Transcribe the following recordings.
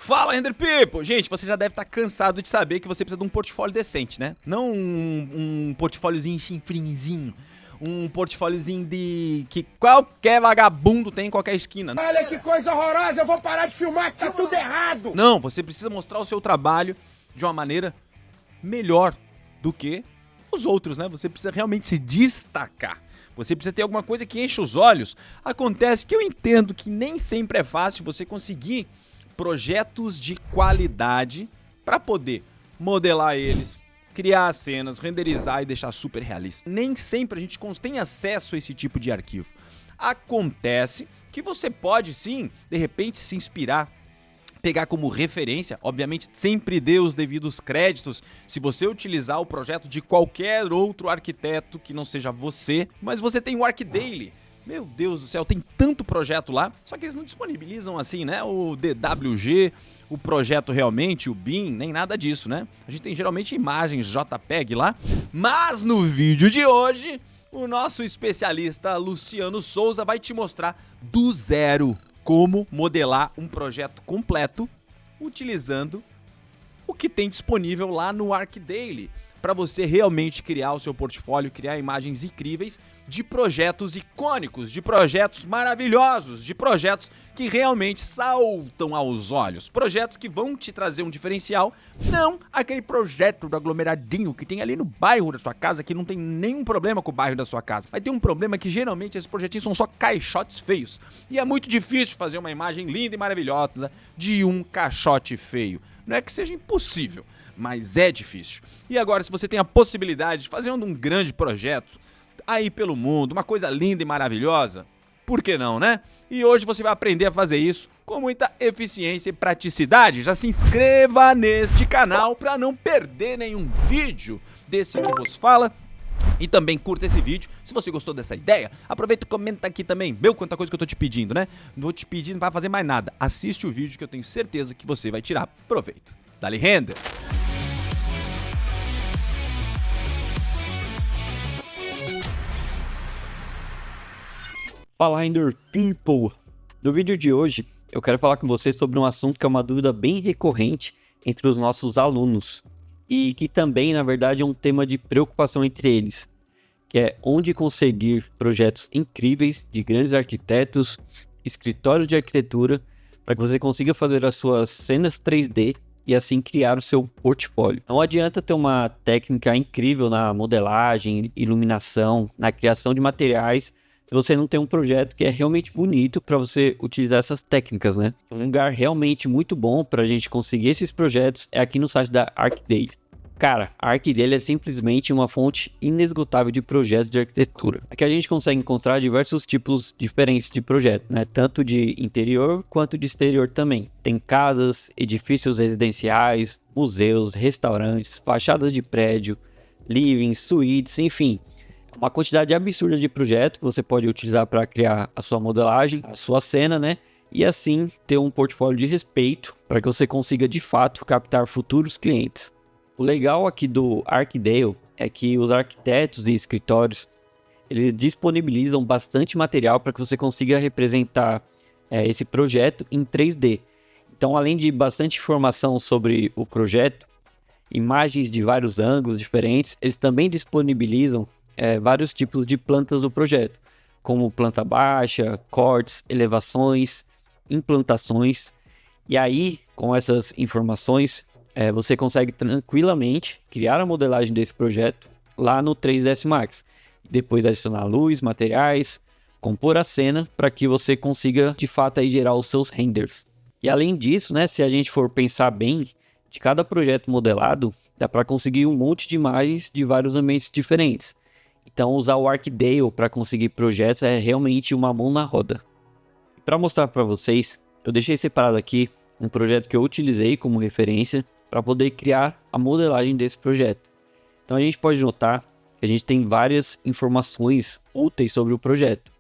Fala, Render People! Gente, você já deve estar cansado de saber que você precisa de um portfólio decente, né? Não um portfóliozinho chinfrinzinho, um portfóliozinho que qualquer vagabundo tem em qualquer esquina. Olha que coisa horrorosa, eu vou parar de filmar que tá tudo errado! Não, você precisa mostrar o seu trabalho de uma maneira melhor do que os outros, né? Você precisa realmente se destacar. Você precisa ter alguma coisa que enche os olhos. Acontece que eu entendo que nem sempre é fácil você conseguir projetos de qualidade para poder modelar eles, criar as cenas, renderizar e deixar super realista. Nem sempre a gente tem acesso a esse tipo de arquivo. Acontece que você pode sim, de repente, se inspirar, pegar como referência, obviamente sempre dê os devidos créditos se você utilizar o projeto de qualquer outro arquiteto que não seja você, mas você tem o ArcDaily. Meu Deus do céu, tem tanto projeto lá, só que eles não disponibilizam assim, né? O DWG, o projeto realmente, o BIM, nem nada disso, né? A gente tem geralmente imagens JPEG lá, mas no vídeo de hoje, o nosso especialista Luciano Souza vai te mostrar do zero como modelar um projeto completo utilizando o que tem disponível lá no ArcDaily, para você realmente criar o seu portfólio, criar imagens incríveis de projetos icônicos, de projetos maravilhosos, de projetos que realmente saltam aos olhos, projetos que vão te trazer um diferencial, não aquele projeto do aglomeradinho que tem ali no bairro da sua casa, que não tem nenhum problema com o bairro da sua casa. Vai ter um problema que geralmente esses projetinhos são só caixotes feios, e é muito difícil fazer uma imagem linda e maravilhosa de um caixote feio. Não é que seja impossível, mas é difícil. E agora, se você tem a possibilidade de fazer um grande projeto aí pelo mundo, uma coisa linda e maravilhosa, por que não, né? E hoje você vai aprender a fazer isso com muita eficiência e praticidade. Já se inscreva neste canal para não perder nenhum vídeo desse que vos fala. E também curta esse vídeo, se você gostou dessa ideia, aproveita e comenta aqui também, meu, quanta coisa que eu tô te pedindo, né? Não vou te pedir, não vai fazer mais nada, assiste o vídeo que eu tenho certeza que você vai tirar proveito. Dá-lhe render! Fala, Render People! No vídeo de hoje, eu quero falar com vocês sobre um assunto que é uma dúvida bem recorrente entre os nossos alunos e que também, na verdade, é um tema de preocupação entre eles, que é onde conseguir projetos incríveis de grandes arquitetos, escritórios de arquitetura, para que você consiga fazer as suas cenas 3D e assim criar o seu portfólio. Não adianta ter uma técnica incrível na modelagem, iluminação, na criação de materiais, se você não tem um projeto que é realmente bonito para você utilizar essas técnicas, né? Um lugar realmente muito bom para a gente conseguir esses projetos é aqui no site da ArcDaily. Cara, a ArcDaily é simplesmente uma fonte inesgotável de projetos de arquitetura. Aqui a gente consegue encontrar diversos tipos diferentes de projetos, né? Tanto de interior quanto de exterior também. Tem casas, edifícios residenciais, museus, restaurantes, fachadas de prédio, livings, suítes, enfim. Uma quantidade absurda de projetos que você pode utilizar para criar a sua modelagem, a sua cena, né? E assim ter um portfólio de respeito para que você consiga de fato captar futuros clientes. O legal aqui do ArcDaily é que os arquitetos e escritórios eles disponibilizam bastante material para que você consiga representar esse projeto em 3D. Então, além de bastante informação sobre o projeto, imagens de vários ângulos diferentes, eles também disponibilizam vários tipos de plantas do projeto, como planta baixa, cortes, elevações, implantações. E aí, com essas informações, você consegue tranquilamente criar a modelagem desse projeto lá no 3ds Max. Depois adicionar luz, materiais, compor a cena para que você consiga de fato aí gerar os seus renders. E além disso, né, se a gente for pensar bem, de cada projeto modelado, dá para conseguir um monte de imagens de vários ambientes diferentes. Então usar o ArcDaily para conseguir projetos é realmente uma mão na roda. Para mostrar para vocês, eu deixei separado aqui um projeto que eu utilizei como referência para poder criar a modelagem desse projeto. Então a gente pode notar que a gente tem várias informações úteis sobre o projeto.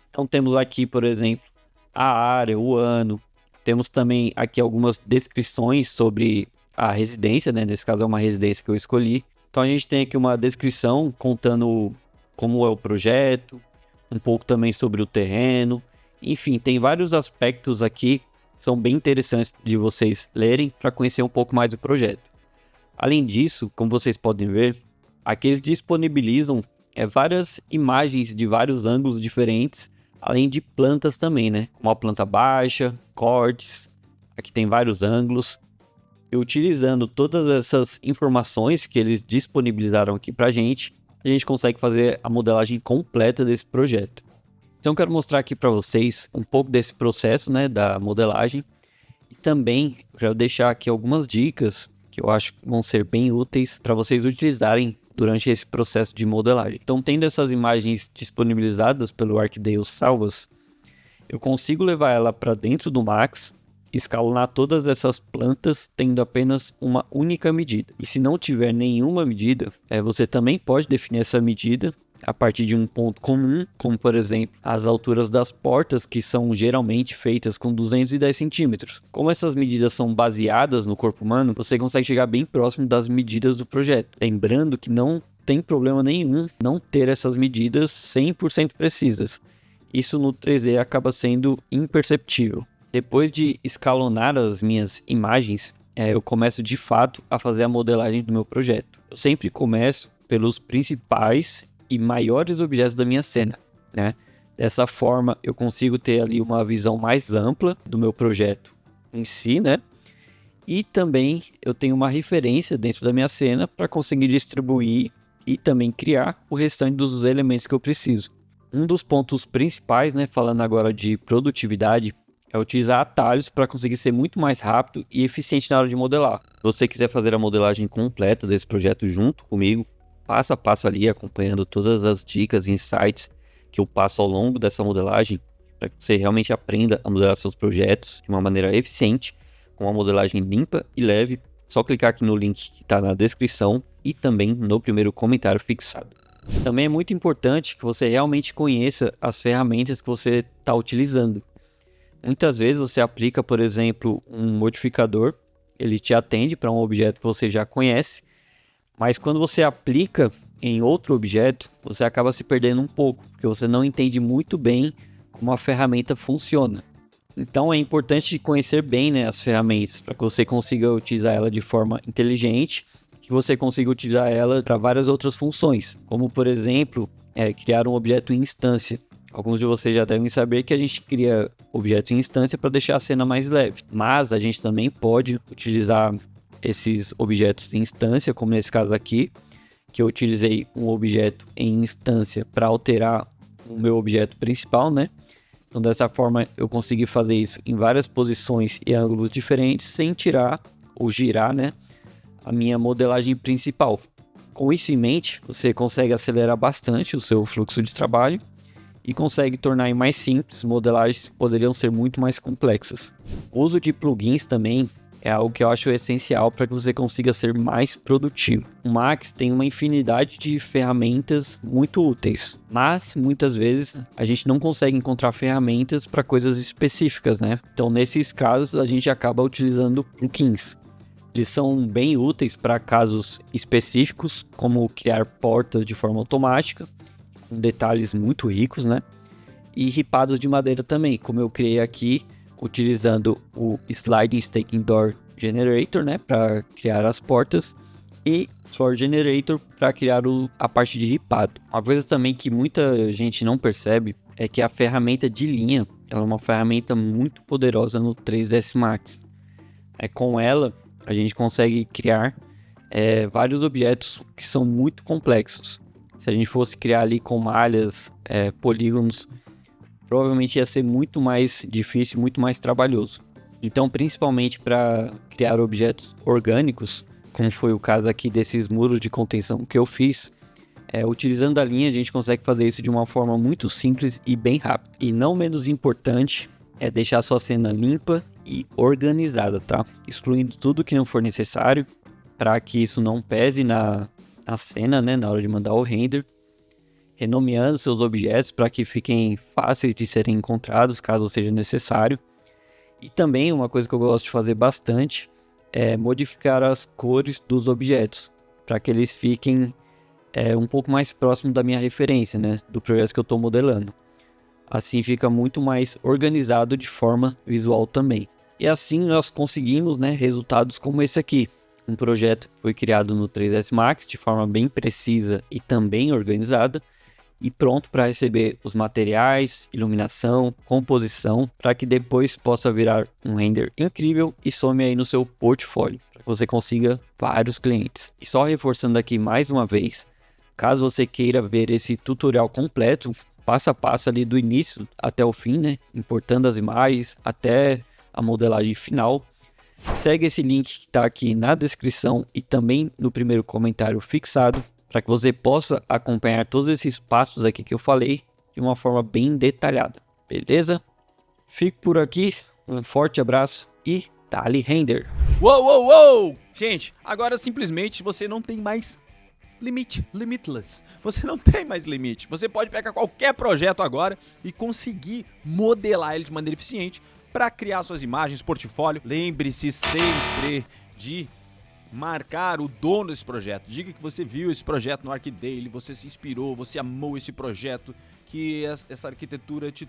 Então temos aqui, por exemplo, a área, o ano. Temos também aqui algumas descrições sobre a residência, né? Nesse caso é uma residência que eu escolhi. Então a gente tem aqui uma descrição contando como é o projeto, um pouco também sobre o terreno. Enfim, tem vários aspectos aqui são bem interessantes de vocês lerem para conhecer um pouco mais do projeto. Além disso, como vocês podem ver, aqui eles disponibilizam várias imagens de vários ângulos diferentes, além de plantas também, né? Como a planta baixa, cortes, aqui tem vários ângulos. E utilizando todas essas informações que eles disponibilizaram aqui pra gente, a gente consegue fazer a modelagem completa desse projeto. Então eu quero mostrar aqui para vocês um pouco desse processo, né, da modelagem. E também quero deixar aqui algumas dicas que eu acho que vão ser bem úteis para vocês utilizarem durante esse processo de modelagem. Então, tendo essas imagens disponibilizadas pelo ArcGIS Salvas, eu consigo levar ela para dentro do Max, escalonar todas essas plantas tendo apenas uma única medida. E se não tiver nenhuma medida, você também pode definir essa medida a partir de um ponto comum, como por exemplo as alturas das portas, que são geralmente feitas com 210 centímetros. Como essas medidas são baseadas no corpo humano, você consegue chegar bem próximo das medidas do projeto. Lembrando que não tem problema nenhum não ter essas medidas 100% precisas. Isso no 3D acaba sendo imperceptível. Depois de escalonar as minhas imagens, eu começo de fato a fazer a modelagem do meu projeto. Eu sempre começo pelos principais e maiores objetos da minha cena, né? Dessa forma eu consigo ter ali uma visão mais ampla do meu projeto em si, né? E também eu tenho uma referência dentro da minha cena para conseguir distribuir e também criar o restante dos elementos que eu preciso. Um dos pontos principais, né, falando agora de produtividade, é utilizar atalhos para conseguir ser muito mais rápido e eficiente na hora de modelar. Se você quiser fazer a modelagem completa desse projeto junto comigo, passo a passo ali, acompanhando todas as dicas e insights que eu passo ao longo dessa modelagem, para que você realmente aprenda a modelar seus projetos de uma maneira eficiente, com uma modelagem limpa e leve. Só clicar aqui no link que está na descrição e também no primeiro comentário fixado. Também é muito importante que você realmente conheça as ferramentas que você está utilizando. Muitas vezes você aplica, por exemplo, um modificador, ele te atende para um objeto que você já conhece, mas quando você aplica em outro objeto, você acaba se perdendo um pouco, porque você não entende muito bem como a ferramenta funciona. Então é importante conhecer bem, né, as ferramentas, para que você consiga utilizar ela de forma inteligente, que você consiga utilizar ela para várias outras funções, como por exemplo, criar um objeto em instância. Alguns de vocês já devem saber que a gente cria objetos em instância para deixar a cena mais leve, mas a gente também pode utilizar esses objetos em instância, como nesse caso aqui, que eu utilizei um objeto em instância para alterar o meu objeto principal, né? Então dessa forma eu consegui fazer isso em várias posições e ângulos diferentes, sem tirar ou girar, né, a minha modelagem principal. Com isso em mente, você consegue acelerar bastante o seu fluxo de trabalho e consegue tornar em mais simples modelagens que poderiam ser muito mais complexas. O uso de plugins também é algo que eu acho essencial para que você consiga ser mais produtivo. O Max tem uma infinidade de ferramentas muito úteis, mas muitas vezes a gente não consegue encontrar ferramentas para coisas específicas, né? Então, nesses casos, a gente acaba utilizando plugins. Eles são bem úteis para casos específicos, como criar portas de forma automática, com detalhes muito ricos, né? E ripados de madeira também, como eu criei aqui, utilizando o Sliding Staking Door Generator, né, para criar as portas, e Floor Generator para criar a parte de ripado. Uma coisa também que muita gente não percebe é que a ferramenta de linha ela é uma ferramenta muito poderosa no 3ds Max. Com ela a gente consegue criar vários objetos que são muito complexos. Se a gente fosse criar ali com malhas, polígonos, provavelmente ia ser muito mais difícil, muito mais trabalhoso. Então, principalmente para criar objetos orgânicos, como foi o caso aqui desses muros de contenção que eu fiz, utilizando a linha a gente consegue fazer isso de uma forma muito simples e bem rápida. E não menos importante é deixar a sua cena limpa e organizada, tá? Excluindo tudo que não for necessário, para que isso não pese na cena, né, na hora de mandar o render. Renomeando seus objetos para que fiquem fáceis de serem encontrados caso seja necessário. E também uma coisa que eu gosto de fazer bastante é modificar as cores dos objetos para que eles fiquem um pouco mais próximos da minha referência, né, do projeto que eu estou modelando. Assim fica muito mais organizado de forma visual também. E assim nós conseguimos, né, resultados como esse aqui. Um projeto que foi criado no 3ds Max de forma bem precisa e também organizada e pronto para receber os materiais, iluminação, composição, para que depois possa virar um render incrível e some aí no seu portfólio, para que você consiga vários clientes. E só reforçando aqui mais uma vez, caso você queira ver esse tutorial completo, passo a passo ali do início até o fim, né, importando as imagens até a modelagem final, segue esse link que está aqui na descrição e também no primeiro comentário fixado, para que você possa acompanhar todos esses passos aqui que eu falei de uma forma bem detalhada, beleza? Fico por aqui, um forte abraço e dá-lhe render! Uou, uou, uou! Gente, agora simplesmente você não tem mais limitless. Você não tem mais limite. Você pode pegar qualquer projeto agora e conseguir modelar ele de maneira eficiente para criar suas imagens, portfólio. Lembre-se sempre de marcar o dono desse projeto. Diga que você viu esse projeto no ArchiDaily, você se inspirou, você amou esse projeto, que essa arquitetura te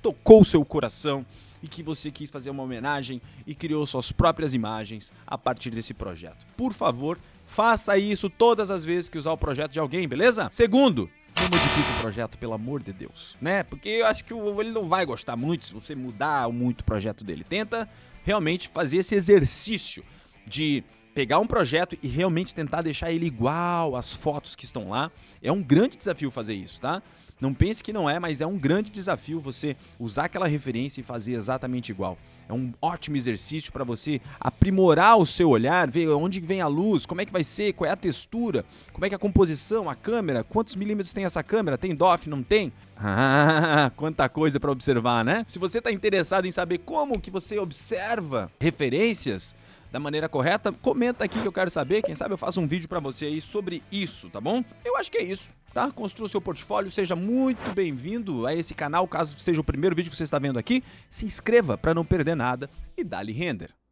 tocou o seu coração e que você quis fazer uma homenagem e criou suas próprias imagens a partir desse projeto. Por favor, faça isso todas as vezes que usar o projeto de alguém, beleza? Segundo, não modifique o projeto, pelo amor de Deus, né? Porque eu acho que ele não vai gostar muito se você mudar muito o projeto dele. Tenta realmente fazer esse exercício de pegar um projeto e realmente tentar deixar ele igual às fotos que estão lá. É um grande desafio fazer isso, tá? Não pense que não é, mas é um grande desafio você usar aquela referência e fazer exatamente igual. É um ótimo exercício para você aprimorar o seu olhar, ver onde vem a luz, como é que vai ser, qual é a textura, como é que é a composição, a câmera, quantos milímetros tem essa câmera, tem DOF, não tem? Ah, quanta coisa para observar, né? Se você está interessado em saber como que você observa referências da maneira correta, comenta aqui que eu quero saber, quem sabe eu faço um vídeo para você aí sobre isso, tá bom? Eu acho que é isso, tá? Construa seu portfólio, seja muito bem-vindo a esse canal, caso seja o primeiro vídeo que você está vendo aqui, se inscreva para não perder nada e dá-lhe render.